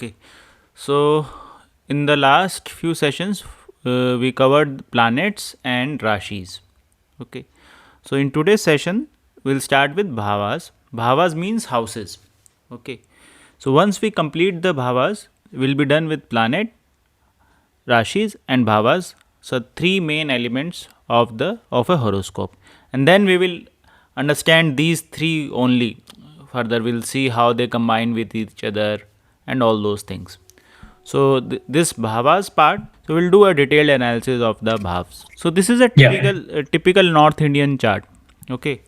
Okay, so in the last few sessions, we covered planets and rashis. Okay, so in today's session, we'll start with bhavas. Bhavas means houses. Okay, so once we complete the bhavas, we'll be done with planet, rashis, and bhavas. So three main elements of a horoscope, and then we will understand these three only. Further, we'll see how they combine with each other and all those things. So this bhavas part, so we'll do a detailed analysis of the bhavs. So this is a Yeah. typical North Indian chart. Okay,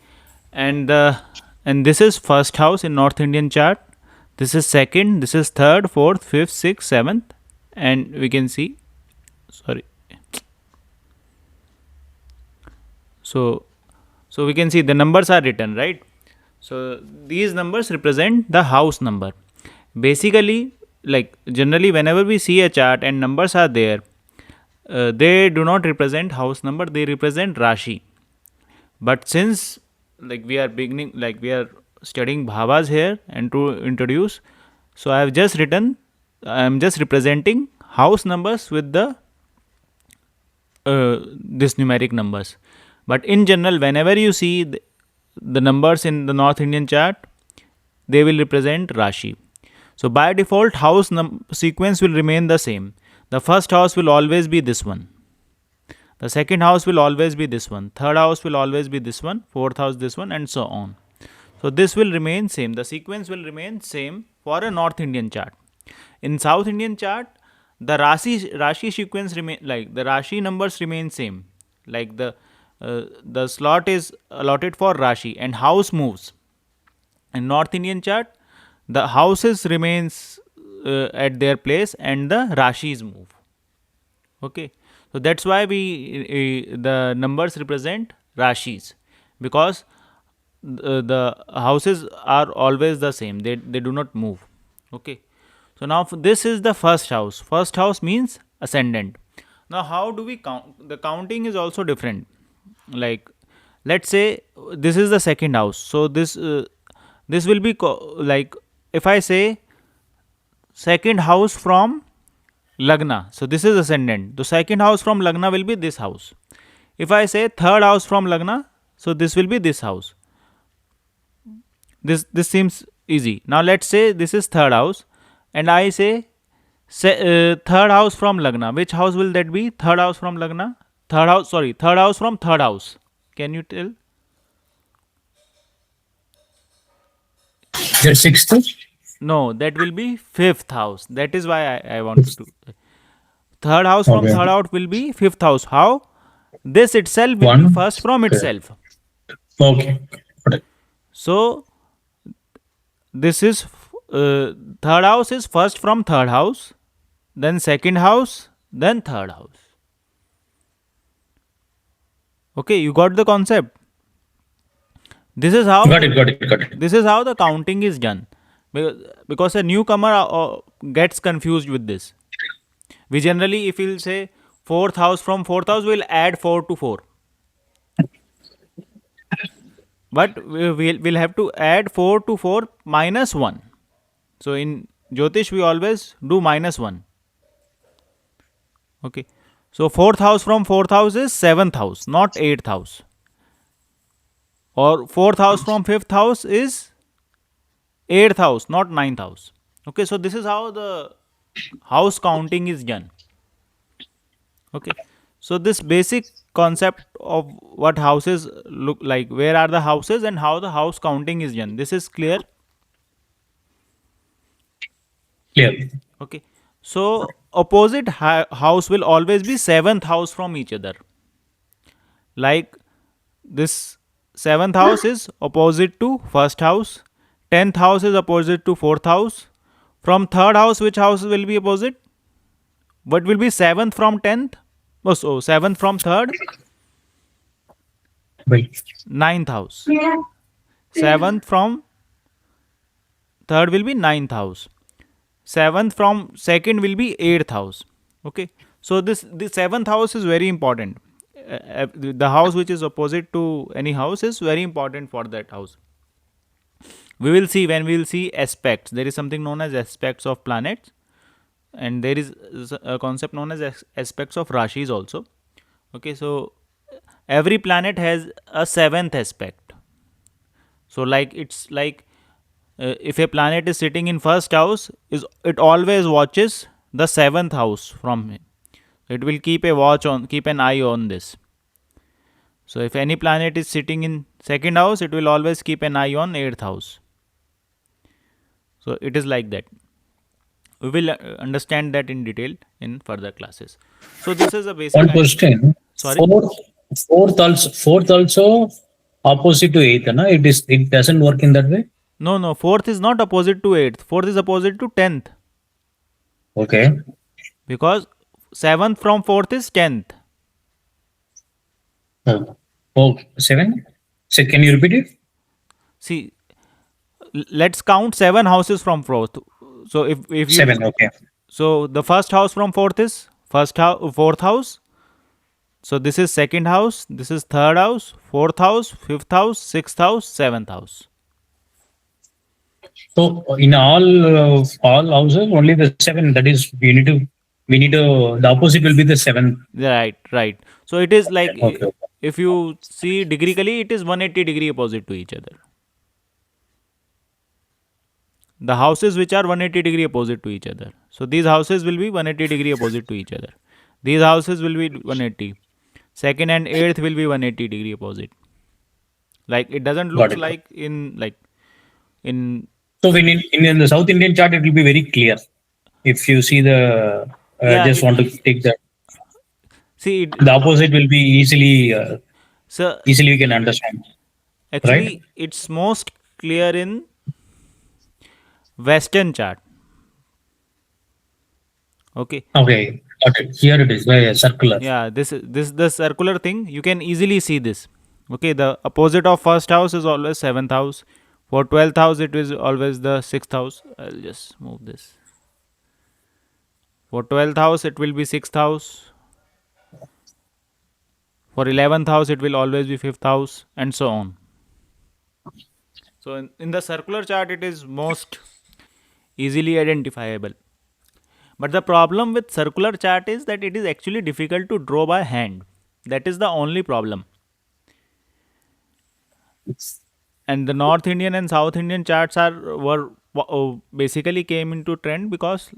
and and this is first house in North Indian chart. This is second. This is third, fourth, fifth, sixth, seventh, and we can see. Sorry. So so we can see the numbers are written, right. So these numbers represent the house number. Basically, like generally, whenever we see a chart and numbers are there, they do not represent house number, they represent rashi. But since like we are beginning, like we are studying bhavas here and to introduce, so I have just written, I am just representing house numbers with the this numeric numbers. But in general, whenever you see the numbers in the North Indian chart, they will represent rashi. So by default, house sequence will remain the same. The first house will always be this one. The second house will always be this one. Third house will always be this one. Fourth house this one, and so on. So this will remain same. The sequence will remain same for a North Indian chart. In South Indian chart, the Rashi sequence remain, like the Rashi numbers remain same. Like the slot is allotted for Rashi and house moves. In North Indian chart, the houses remains at their place and the Rashis move. Okay, so that's why the numbers represent Rashis, because the houses are always the same. They do not move. Okay, so now this is the first house. First house means ascendant. Now how do we count? The counting is also different. Like let's say this is the second house. So this will be like if I say second house from Lagna. So this is ascendant. The second house from Lagna will be this house. If I say third house from Lagna, so this will be this house. This seems easy. Now let's say this is third house, and I say third house from Lagna. Which house will that be? Third house from Lagna. Third house. Sorry, third house from third house. Can you tell? The sixth. No, that will be fifth house. That is why I wanted to. Third house from Okay. third house will be fifth house. How? This itself will be One. first from Okay. itself. Okay. Got it. So this is third house is first from third house, then second house, then third house. Okay, you got the concept. This is how Got it. Got it. Got it. this is how the counting is done. Because a newcomer gets confused with this. We generally, if we'll say fourth house from fourth house, we'll add 4 to 4. But we'll have to add 4 to 4 minus 1. So in Jyotish, we always do minus 1. Okay. So fourth house from fourth house is seventh house, not eighth house. Or fourth house from fifth house is eighth house, not ninth house. Okay. So this is how the house counting is done. Okay. So this basic concept of what houses look like, where are the houses and how the house counting is done. This is clear. Clear. Okay. So opposite house will always be seventh house from each other. Like this seventh house is opposite to first house. 10th house is opposite to fourth house. From third house, which house will be opposite? What will be seventh from 10th? Oh, so seventh from third, Wait. ninth house. Seventh from third will be ninth house. Seventh from second will be eighth house. Okay. So the seventh house is very important. The house which is opposite to any house is very important for that house. We will see when we will see aspects. There is something known as aspects of planets. and there is a concept known as aspects of rashis also. Okay, so every planet has a seventh aspect. So like it's like if a planet is sitting in first house, is it always watches the seventh house from him. It will keep an eye on this. So if any planet is sitting in second house, it will always keep an eye on eighth house. So it is like that. We will understand that in detail in further classes. So this is a basic One idea. question. Sorry. Fourth also opposite to eighth, na? It doesn't work in that way. No, no. Fourth is not opposite to eighth. Fourth is opposite to tenth, Okay. because seventh from fourth is tenth. Oh, okay. Seven. So can you repeat it? See, let's count seven houses from fourth. So if you Seven. Okay. so the first house from fourth is fourth house. So this is second house. This is third house, fourth house, fifth house, sixth house, seventh house. So in all houses, only the seven. That is, we need to. The opposite will be the seven. Right, right. So it is like Okay. if you see degreecally, it is 180-degree opposite to each other. The houses which are 180-degree opposite to each other. So these houses will be 180-degree opposite to each other. These houses will be 180. Second and eighth will be 180-degree opposite. Like it doesn't Got looks it. like in So when in the South Indian chart, it will be very clear. If you see the, yeah just it want to take that, see the opposite will be so easily we can understand, right? actually it's most clear in Western chart. Okay. Okay. Okay. Here it is. Yeah, yeah, circular. Yeah, this the circular thing. You can easily see this. Okay, the opposite of first house is always seventh house. For 12th house, it is always the sixth house. I'll just move this. For 12th house, it will be sixth house. For 11th house, it will always be fifth house, and so on. So in the circular chart, it is most easily identifiable. But the problem with circular chart is that it is actually difficult to draw by hand. That is the only problem. And the North Indian and South Indian charts are were basically came into trend because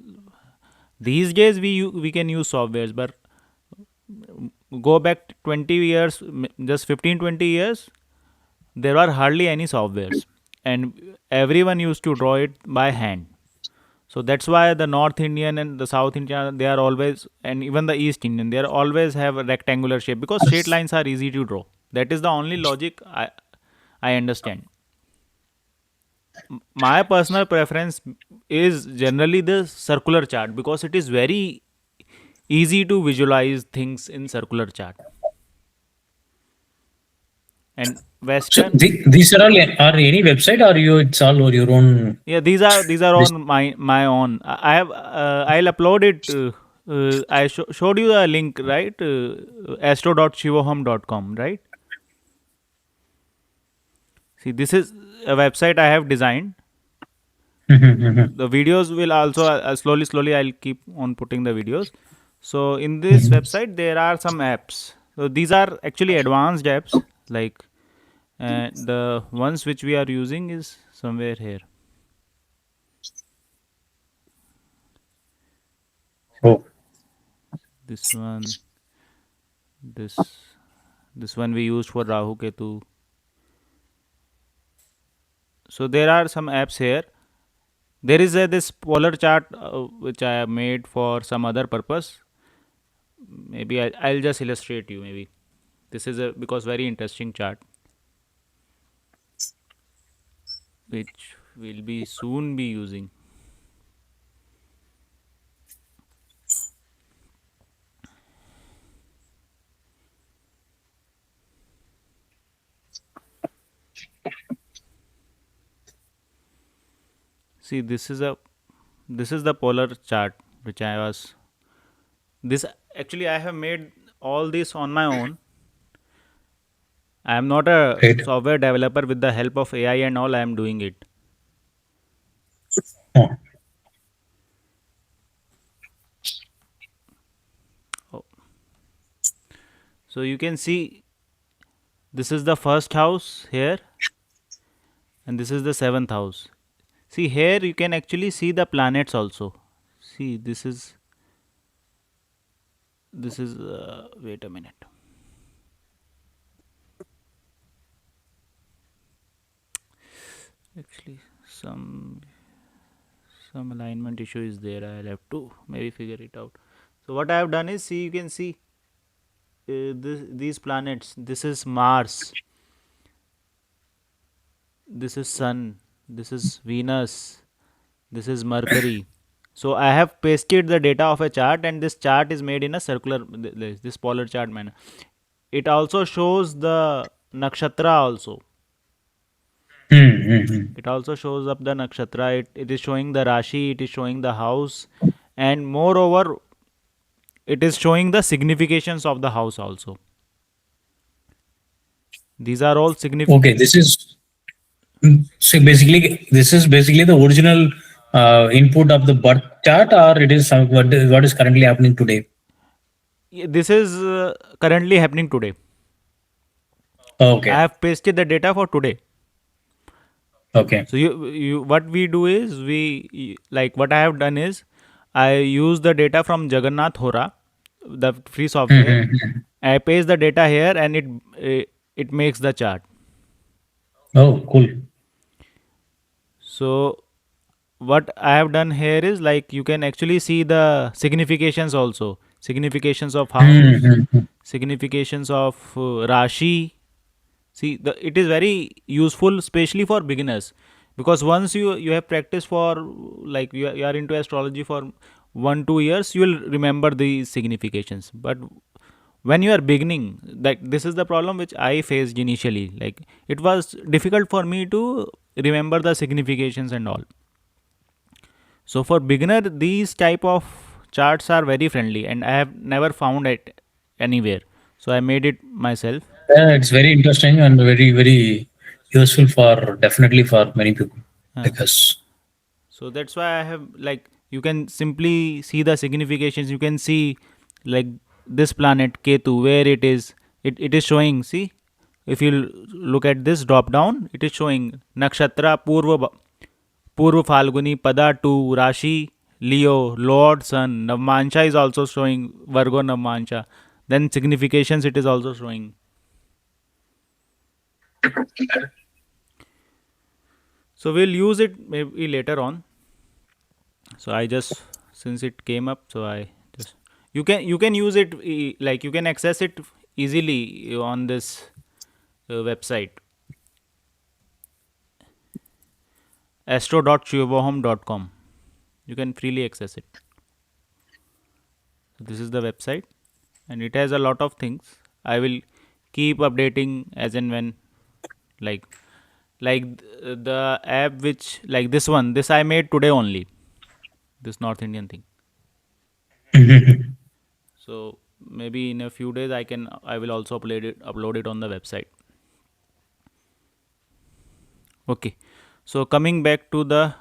these days we can use softwares, but go back 20 years, just 15-20 years, there are hardly any softwares, and everyone used to draw it by hand. So that's why the North Indian and the South Indian, they are always, and even the East Indian, they are always have a rectangular shape because straight lines are easy to draw. That is the only logic I understand. My personal preference is generally the circular chart because it is very easy to visualize things in circular chart. And So Western, these are all are any website or you it's all or your own yeah, these are this on my own. I have I'll upload it. I showed you the link, right? Astro.shivoham.com, right? See, this is a website I have designed. The videos will also slowly I'll keep on putting the videos. So in this website there are some apps. So these are actually advanced apps, like the ones which we are using is somewhere here. oh This one, this this one we used for Rahu Ketu. So there are some apps here. There is this polar chart which I have made for some other purpose. Maybe I'll just illustrate you. Maybe this is a because very interesting chart which we'll be soon be using. See, this is the polar chart which I was this actually I have made all this on my own. I am not a great. software developer. With the help of AI and all, I am doing it. Oh, So you can see this is the first house here, and this is the seventh house. See here you can actually see the planets also. See this is wait a minute. Actually some alignment issue is there. I'll have to maybe figure it out. So what I have done is, see, you can see these planets. This is Mars, this is Sun, this is Venus, this is Mercury. So I have pasted the data of a chart, and this chart is made in a circular, this polar chart manner. It also shows the nakshatra also. It also shows up the nakshatra. It is showing the rashi, it is showing the house, and moreover it is showing the significations of the house also. These are all Okay, this is so basically this is basically the original input of the birth chart, or it is what is currently happening today. this is currently happening today. I Okay, have pasted the data for today. okay. So you what we do is, like what I have done is, I use the data from Jagannath Hora, the free software. Mhm. I paste the data here, and it makes the chart. Oh, cool. So what I have done here is, like, you can actually see the significations also. Significations of house, Mhm. significations of Rashi. See, it is very useful, especially for beginners, because once you have practiced for, like, you are into astrology for 1 2 years, you will remember the significations. But when you are beginning, like, this is the problem which I faced initially. Like, it was difficult for me to remember the significations and all. So for beginner, these type of charts are very friendly, and I have never found it anywhere. So I made it myself. Yeah, it's very interesting and very useful for definitely for many people Uh, like us. so that's why I have, like, you can simply see the significations. You can see, like, this planet Ketu, where it is. It is showing. See, if you look at this drop down, it is showing Nakshatra Purva Falguni Pada 2 Rashi Leo Lord Sun. Navmansha is also showing Virgo Navmansha. Then significations it is also showing. So we'll use it maybe later on. So I just, since it came up, so I just, you can use it, like, you can access it easily on this website, astro.shivoham.com. You can freely access it. So this is the website, and it has a lot of things. I will keep updating as and when, like the app which, like, this I made today only, this North Indian thing. So maybe in a few days I will also upload it on the website. Okay. So coming back to the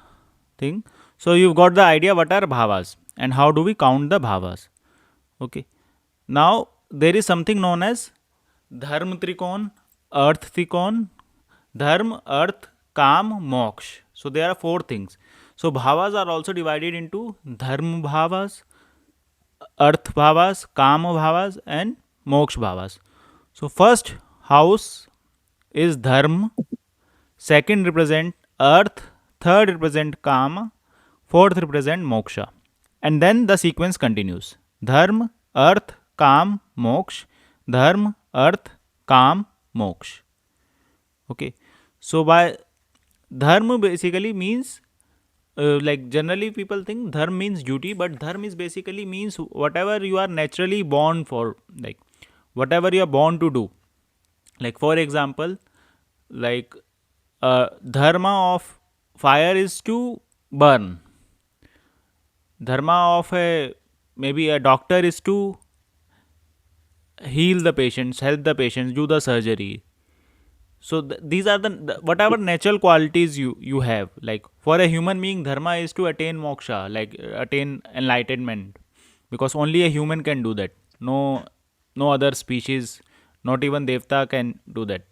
thing. So you've got the idea what are bhavas and how do we count the bhavas. Okay. Now there is something known as dharma trikon, earth trikon, dharma, earth, kam, moksha. So there are four things. So bhavas are also divided into dharma bhavas, earth bhavas, kama bhavas, and moksha bhavas. So first house is dharma, second represent earth, third represent kama, fourth represent moksha. And then the sequence continues. Dharma, earth, kam, moksha, dharma, earth, kam, moksha. Okay. So by dharma basically means, like, generally people think dharma means duty, but dharma is basically means whatever you are naturally born for, like whatever you are born to do. Like, for example, like, dharma of fire is to burn. Dharma of a, maybe a doctor is to heal the patients, help the patients, do the surgery. So these are the whatever natural qualities you have. Like, for a human being, dharma is to attain moksha, like, attain enlightenment, because only a human can do that. No other species Not even devta can do that.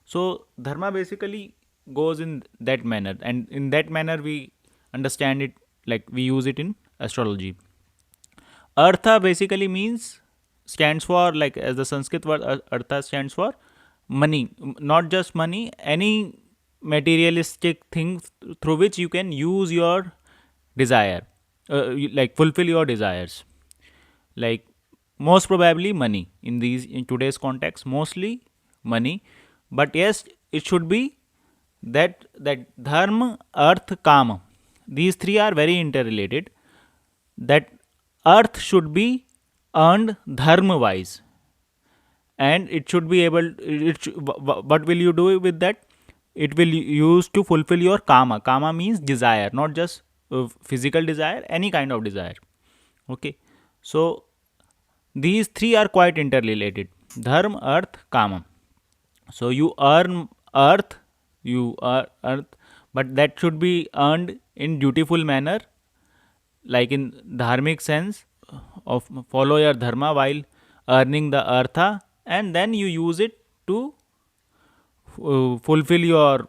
So dharma basically goes in that manner, and in that manner we understand it, like we use it in astrology. Artha basically means, stands for, like as the Sanskrit word artha stands for money. Not just money, any materialistic thing through which you can use your desire, like fulfill your desires. Like most probably money in these, in today's context, mostly money. But yes, it should be that dharma, arth, kama, these three are very interrelated. That earth should be earned dharma wise, and it should be able, what will you do with that? It will use to fulfill your kama. Kama means desire, not just physical desire, any kind of desire. Okay, so these three are quite interrelated: dharma, earth, kama. So you earn earth, you earn earth, but that should be earned in dutiful manner, like in dharmic sense, of follow your dharma while earning the artha, and then you use it to fulfill your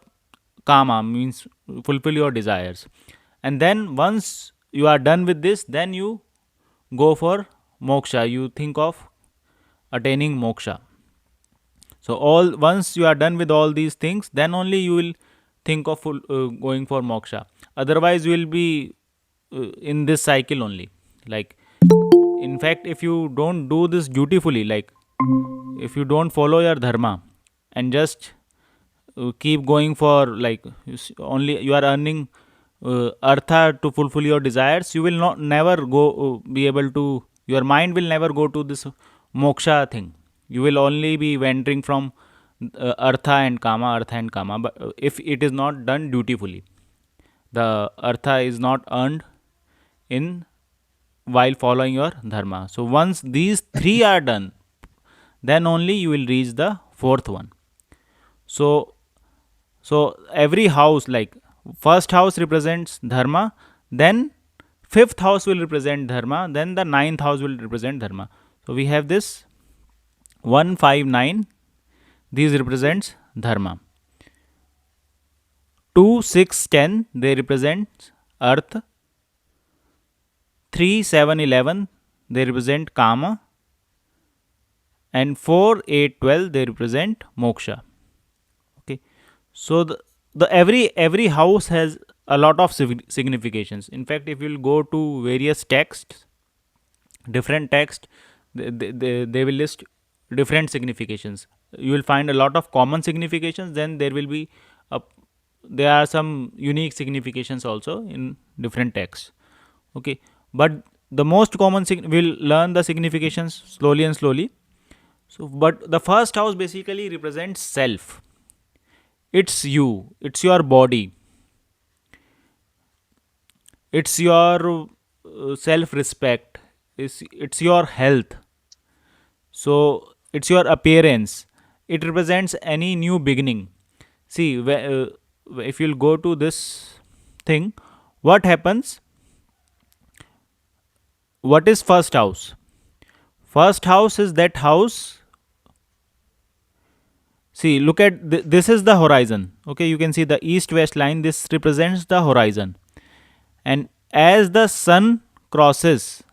kama, means fulfill your desires. And then once you are done with this, then you go for moksha, you think of attaining moksha. So all, once you are done with all these things, then only you will think of going for moksha. Otherwise you will be in this cycle only. Like, in fact, if you don't do this dutifully, like if you don't follow your dharma and just keep going for, like, only you are earning artha to fulfill your desires, you will not never go be able to, your mind will never go to this moksha thing. You will only be wandering from artha and kama. But if it is not done dutifully, the artha is not earned in while following your dharma. So once these three are done, then only you will reach the fourth one. So every house, like first house represents dharma, then fifth house will represent dharma, then the ninth house will represent dharma. So we have this 1, 5, 9. These represents dharma. 2, 6, 10, they represent earth. 3, 7, 11, they represent kama. And 4, 8, 12, they represent moksha. Okay, so the every house has a lot of significations. In fact, if you'll go to various texts, different text, they will list different significations. You will find a lot of common significations, then there will be a, there are some unique significations also in different texts. Okay, but the most common we'll learn the significations slowly and slowly. So but the first house basically represents self. It's you, it's your body, it's your self respect, it's your health. So it's your appearance. It represents any new beginning. See, if you'll go to this thing, what happens? What is first house? First house is that house. See, look at this is the horizon. Okay, you can see the east west line. This represents the horizon. And as the sun crosses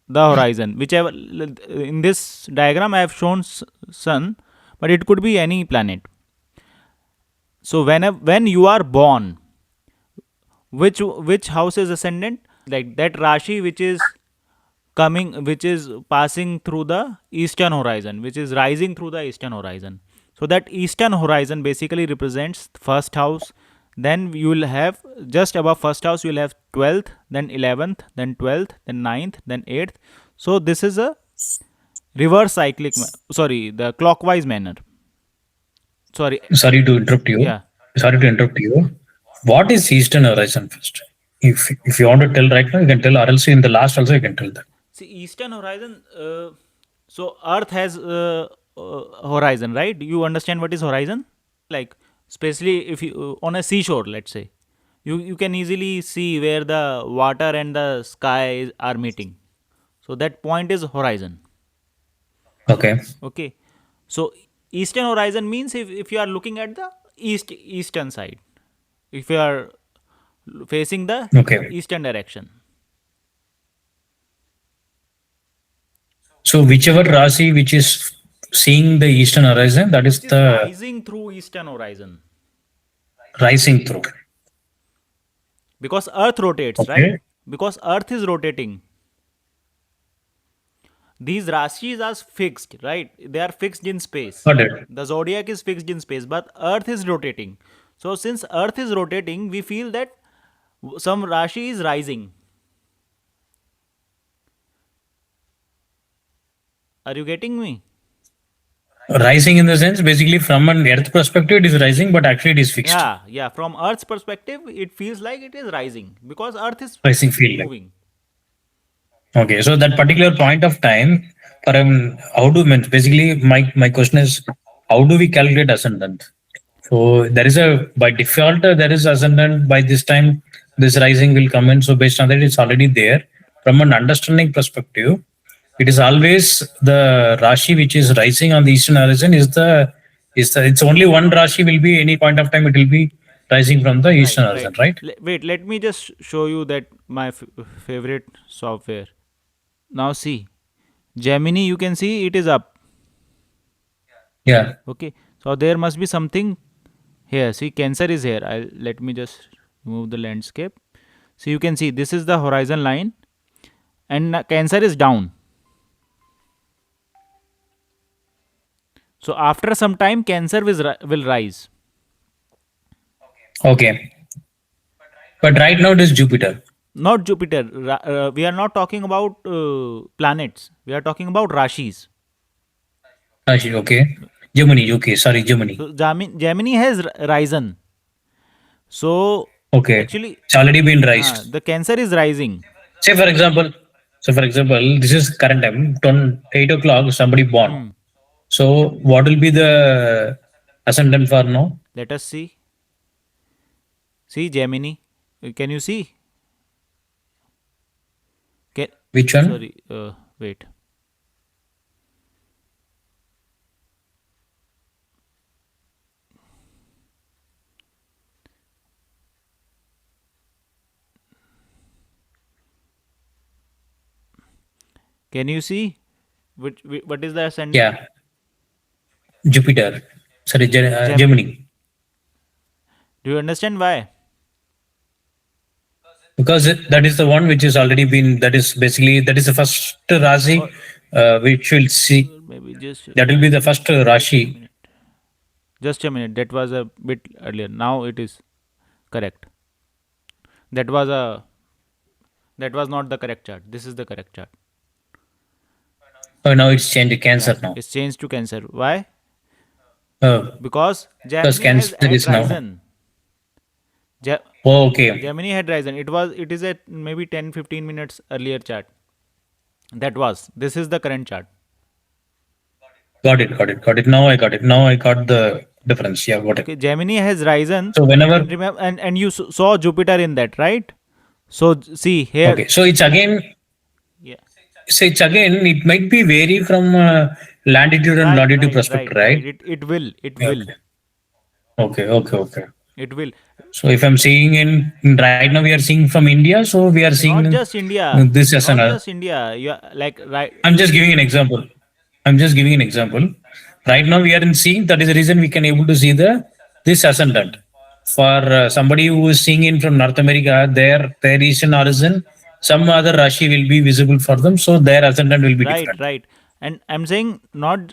the horizon, whichever, in this diagram I have shown sun, but it could be any planet. So when you are born, which house is ascendant? Like that Rashi which is coming, which is passing through the eastern horizon, which is rising through the eastern horizon. So that eastern horizon basically represents first house. Then you will have, just above first house you will have 12th, then 11th, then 12th, then 9th, then 8th. So this is a reverse cyclic, sorry, the clockwise manner. Sorry. Sorry to interrupt you. Yeah. Sorry to interrupt you. What is Eastern Horizon first? If you want to tell right now, you can tell, or else in the last also you can tell that. See, eastern horizon. So Earth has horizon, right? You understand what is horizon? Like, especially if you on a seashore, let's say, you can easily see where the water and the sky are meeting. So that point is horizon. Okay. Okay. So eastern horizon means if you are looking at the eastern side, if you are facing the Okay. eastern direction. So whichever Rasi which is seeing the eastern horizon, that is Which is the rising through eastern horizon, rising through. because earth rotates, right? Okay. Because earth is rotating. These rashis are fixed, right? They are fixed in space. Got it. The zodiac is fixed in space, but earth is rotating. So since earth is rotating, we feel that some rashi is rising. Are you getting me? Rising in the sense, basically from an earth perspective, it is rising, but actually it is fixed. Yeah, yeah. From earth's perspective, it feels like it is rising because earth is Rising field. moving. Okay, so that particular point of time, for how do mean basically my question is, how do we calculate ascendant? So there is a by default there is ascendant by this time this rising will come in. So based on that, it's already there. From an understanding perspective, it is always the Rashi which is rising on the eastern horizon is the it's only one Rashi will be any point of time it will be rising from the Right, eastern right. horizon, right? Wait, let me just show you that my favorite software. Now see, Gemini, you can see it is up. Yeah. Okay, so there must be something here. See, Cancer is here. I'll let me just move the landscape. So you can see this is the horizon line, and Cancer is down. So after some time, Cancer will rise. Okay. But right now it is Jupiter. Not Jupiter. We are not talking about planets. We are talking about rashis. Rashi, okay. Gemini, okay, sorry, Gemini. So Gemini has risen. So Okay. actually, It's already been raised. the Cancer is rising. Say for example, this is current time, 8 o'clock, somebody born. Hmm. So what will be the ascendant for now? Let us see. See Gemini. Can you see? Can, Which one? sorry. Wait. Can you see? What is the ascendant? Yeah, Jupiter. Sorry, Gemini. Gemini. Do you understand why? Because that is the one which is already been, that is basically, that is the first Rashi Or which will see, maybe just that will be the first just a Rashi. minute. Just a minute. That was a bit earlier. Now it is correct. That was a that was not the correct chart. This is the correct chart. Oh, now it's changed to Yeah, Cancer now. it's changed to Cancer. Why? Oh, Because because Gemini Cancer had is now. risen. Ge- Oh, okay. Gemini had risen. It is at maybe 10-15 minutes earlier chart. That was. This is the current chart. Got it. Now I got it. Now I got the difference. Yeah, got it. Okay, Gemini has risen, So whenever, and remember, and you saw Jupiter in that, right? So see here. okay, so it's again, Yeah. so it's again, it might be vary from latitude and Right, longitude right, perspective, right, right. right? It will. Okay, okay. It will. So if I'm seeing right now we are seeing from India, so we are seeing Not just India. this as an. Not just India. You are like right. I'm just giving an example. I'm just giving an example. Right now we are in seeing. That is the reason we can able to see the this ascendant. For somebody who is seeing in from North America, their eastern horizon, some other Rashi will be visible for them, so their ascendant will be Right, different. right. And I'm saying not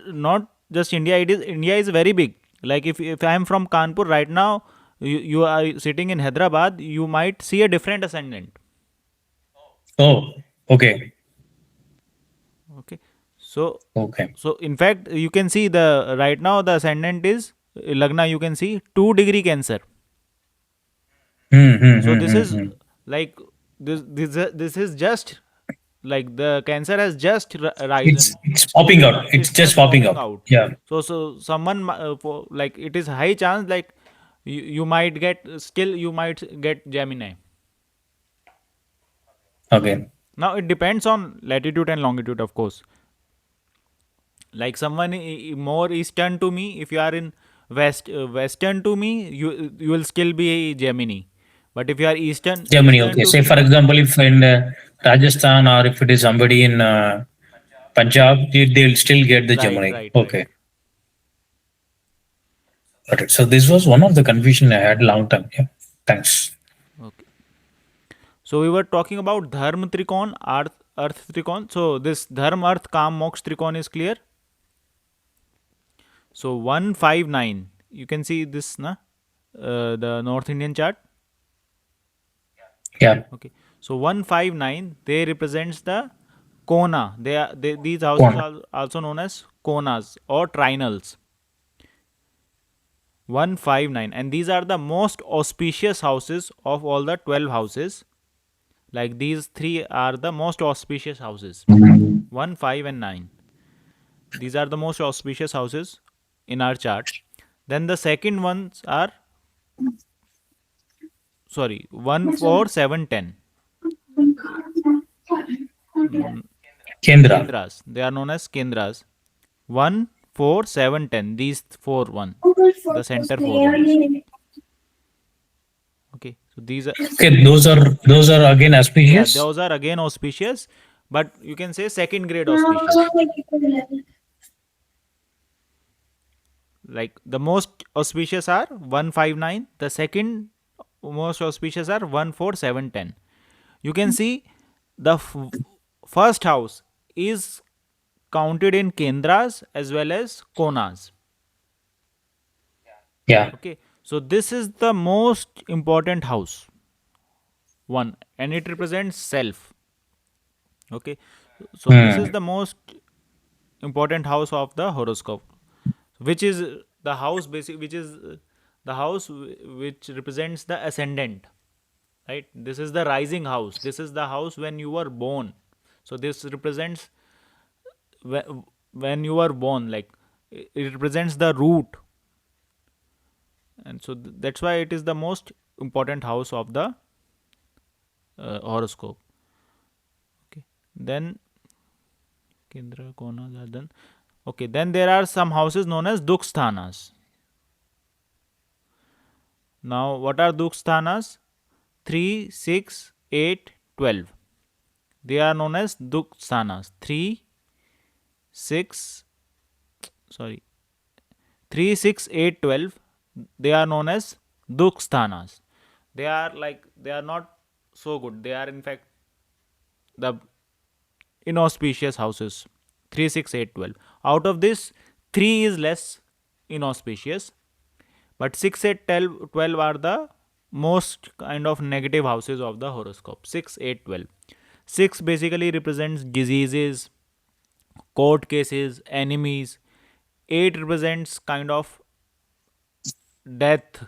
just India. India is very big. Like if I'm from Kanpur right now, you are sitting in Hyderabad, you might see a different ascendant. Oh, okay, Okay. So okay. so in fact you can see the right now the ascendant is Lagna. You can see 2 degree Cancer. Hmm, hmm, So hmm, this hmm, is hmm. this is just like the Cancer has just It's risen. it's popping out. It's It's just just popping popping out. out. Yeah. So someone like it is high chance like you might get still you might get Gemini. Okay. Now it depends on latitude and longitude, of course. Like someone more eastern to me, if you are in western to me, you will still be a Gemini. But if you are Germany. eastern Okay. to Say me, for example, if in Rajasthan or if it is somebody in Punjab, they'll still get the right, Gemini. right, right. Okay. Got it. So this was one of the confusion I had long time. Yeah. Thanks. Okay. So we were talking about dharma trikon, earth trikon. So this dharma, earth, kam, moksha trikon is clear. So 159, you can see this na, the North Indian chart. Yeah. Okay. So 159, they represents the kona. These Go houses on. are also known as konas or trinals. 159, and these are the most auspicious houses of all the 12 houses. Like these three are the most auspicious houses, 1, 5, and 9. These are the most auspicious houses in our chart. Then the second ones are, sorry, 1, 4, 7, 10. Kendra. Kendras. They are known as Kendras. 1, 4, 7, 10. These four one. The center four ones. Okay. So these are, Okay, those are again yeah, auspicious. those are again auspicious, but you can say second grade auspicious. Like the most auspicious are 159, the second most auspicious are 1, 4, 7, 10. You can see the first house is counted in kendras as well as konas. Yeah. Okay, so this is the most important house one, and it represents self. Okay, so this is Hmm. the most important house of the horoscope, which is the house basic, which is the house which represents the ascendant, right? This is the rising house, this is the house when you were born. So this represents when you were born, like it represents the root, and so that's why it is the most important house of the horoscope. Okay, then Kendra Konas are done. Okay, then there are some houses known as Duksthanas. Now, what are Duksthanas? 3, 6, 8, 12. They are known as Duksthanas. 3, 6, sorry, 3, 6, 8, 12. They are known as Duksthanas. They are like, they are not so good. They are in fact the inauspicious houses. 3, 6, 8, 12. Out of this, 3 is less inauspicious, but 6, 8, 12 are the most kind of negative houses of the horoscope. 6, 8, 12. 6 basically represents diseases, court cases, enemies. 8 represents kind of death.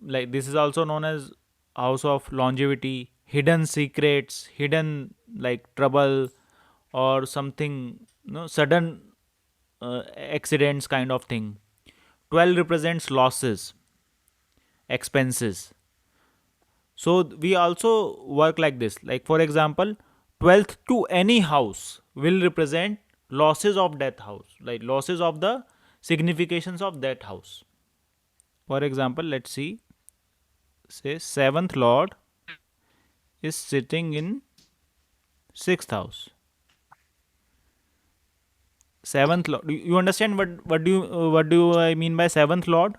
Like this is also known as house of longevity, hidden secrets, hidden like trouble, or something, sudden accidents kind of thing. 12 represents losses, expenses. So we also work like this. Like for example, 12th to any house will represent losses of that house, like losses of the significations of that house. For example, let's see, say 7th lord is sitting in 6th house. 7th lord. You understand what do I mean by 7th lord?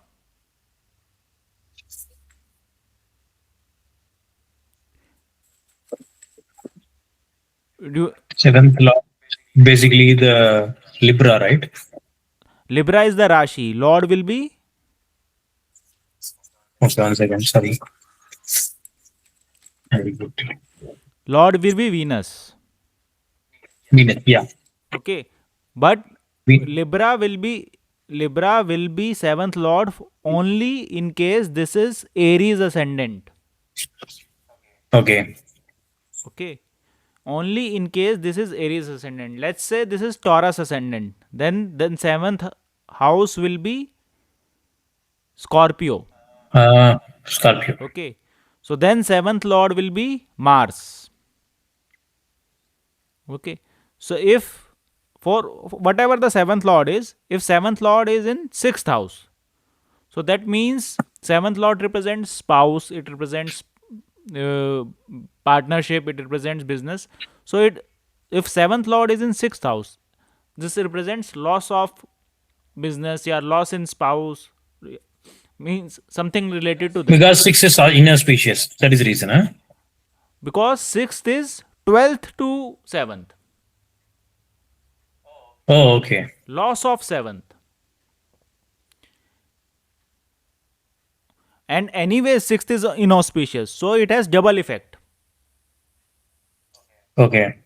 Do you, Seventh law, basically the Libra, right? Libra is the Rashi. Lord will be, Okay, one second. Sorry. Very good. Lord will be Venus. Venus. Yeah. Okay, but Venus. Libra will be Libra will be seventh lord only in case this is Aries ascendant. Okay. Okay, only in case this is Aries ascendant. Let's say this is Taurus ascendant. Then seventh house will be Scorpio. Scorpio. Okay, so then seventh lord will be Mars. Okay, so if for whatever the seventh lord is, if seventh lord is in sixth house, so that means seventh lord represents spouse, it represents uh, partnership, it represents business. So it, if seventh lord is in sixth house, this represents loss of business, yeah, loss in spouse, means something related to that. Because six is inauspicious. That is the reason, huh? Because sixth is 12th to 7th, Oh, okay. loss of 7th. And anyway, sixth is inauspicious, so it has double effect. Okay.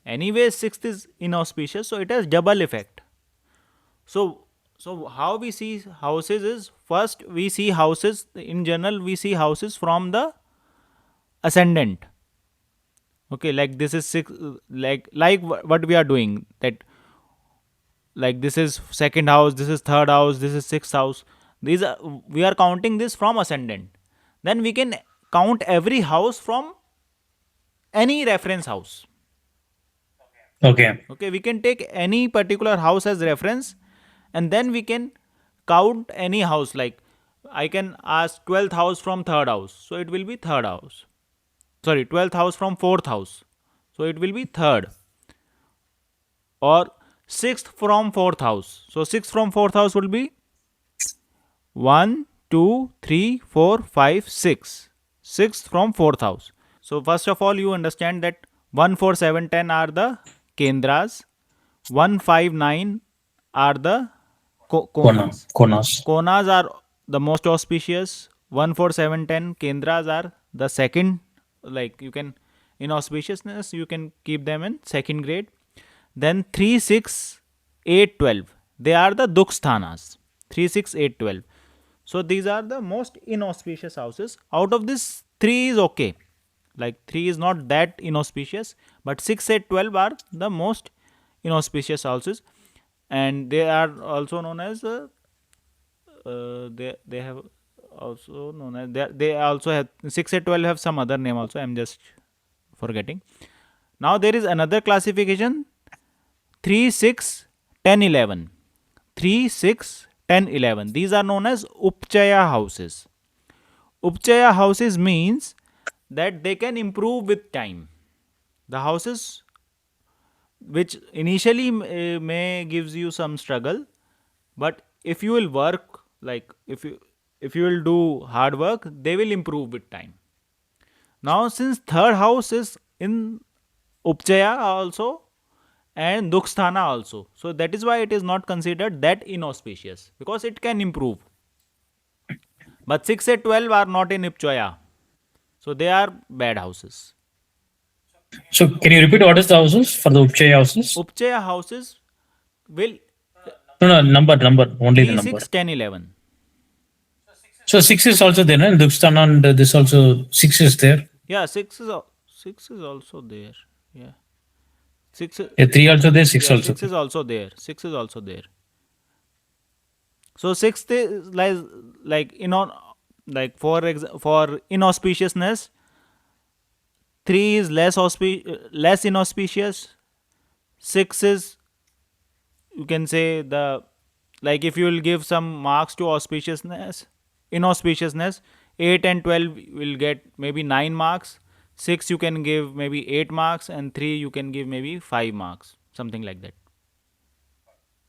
Anyway, sixth is inauspicious, so it has double effect. So, so how we see houses is, first we see houses in general, we see houses from the ascendant. Okay, like this is six, like what we are doing, that like this is second house, this is third house, this is sixth house. These are, we are counting this from ascendant. Then we can count every house from any reference house. Okay. Okay, we can take any particular house as reference, and then we can count any house. Like I can ask 12th house from third house, so it will be third house. Sorry, 12th house from fourth house, so it will be third. Or sixth from fourth house, so sixth from fourth house will be 1, 2, 3, 4, 5, 6. Sixth from fourth house. So first of all, you understand that 1, 4, 7, 10 are the Kendras. 1, 5, 9 are the Kona. Konas. Konas. Konas are the most auspicious. 1, 4, 7, 10 Kendras are the second. Like you can, in auspiciousness, you can keep them in second grade. Then 3, 6, 8, 12. They are the Duksthanas. 3, 6, 8, 12. So these are the most inauspicious houses. Out of this, 3 is okay. Like 3 is not that inauspicious, but 6, 8, 12 are the most inauspicious houses, and they are also known as they have also known as, they also have 6, 8, 12 have some other name also. I'm just forgetting. Now there is another classification, 3, 6, 10, 11. 3, 6, 10, 11. These are known as Upchaya houses. Upchaya houses means that they can improve with time. The houses which initially may gives you some struggle, but if you will work, like if you will do hard work, they will improve with time. Now since third house is in Upchaya also and Duksthana also, so that is why it is not considered that inauspicious, because it can improve. But 6 and 12 are not in Upchaya, so they are bad houses. So can you repeat what is the houses for the Upchaya houses? Upchaya houses will No, no, number, only the 3, number. 6, 10, 11. So six is also there, no? Dukstan and this also six is there. Yeah, 6 is 6 is also there. Yeah. 6 Yeah, three also there, six yeah, also 6 there. is also there. 6 is also there. So sixth is like like for inauspiciousness, 3 is less inauspicious. 6 is, you can say, the, like if you will give some marks to inauspiciousness, 8 and 12 will get maybe 9 marks. 6 you can give maybe 8 marks, and 3 you can give maybe 5 marks, something like that.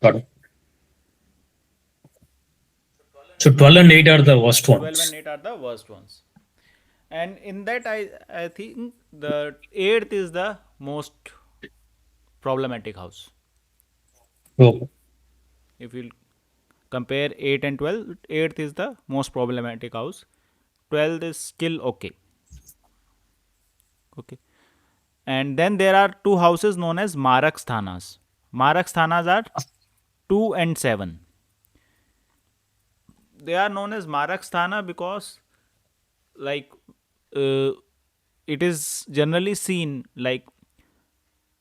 Got it. So 12 and 8 are the worst 12 and ones. 8 are the worst ones. And in that, I think the 8th is the most problematic house. Oh, If you compare 8 and 12, 8th is the most problematic house. 12th is still okay. Okay. And then there are two houses known as Marak Sthanas. Marak Sthanas are 2 and 7. They are known as Marak Sthana because, like, uh, it is generally seen like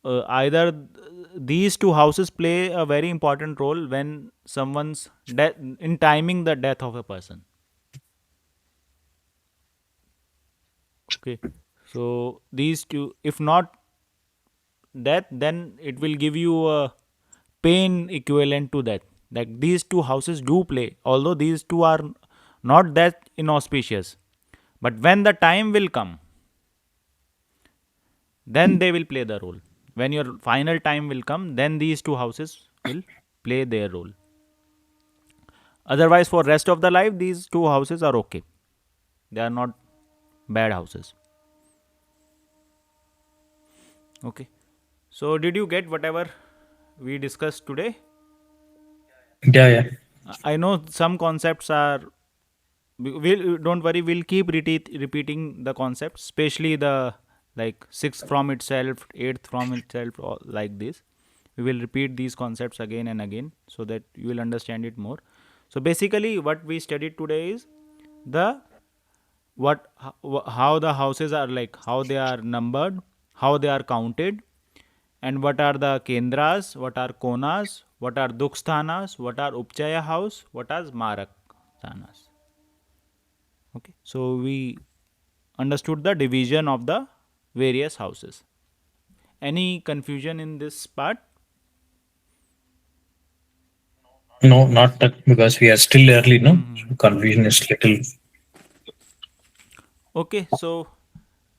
either these two houses play a very important role when someone's death, in timing the death of a person. Okay. So these two, if not death, then it will give you a pain equivalent to that. Like these two houses do play, although these two are not that inauspicious. But when the time will come, then they will play the role. When your final time will come, then these two houses will play their role. Otherwise, for rest of the life, these two houses are okay. They are not bad houses. Okay. So, did you get whatever we discussed today? Yeah, yeah. I know some concepts are. We'll don't worry. We'll keep repeating the concepts, especially the like sixth from itself, eighth from itself, or like this. We will repeat these concepts again and again so that you will understand it more. So basically, what we studied today is the how the houses are, like how they are numbered, how they are counted, and what are the kendras, what are konas, what are duksthanas, what are upchaya house, what are marak sthanas. Okay, so we understood the division of the various houses. Any confusion in this part? No, not that, because we are still early, no? So confusion is little. Okay, so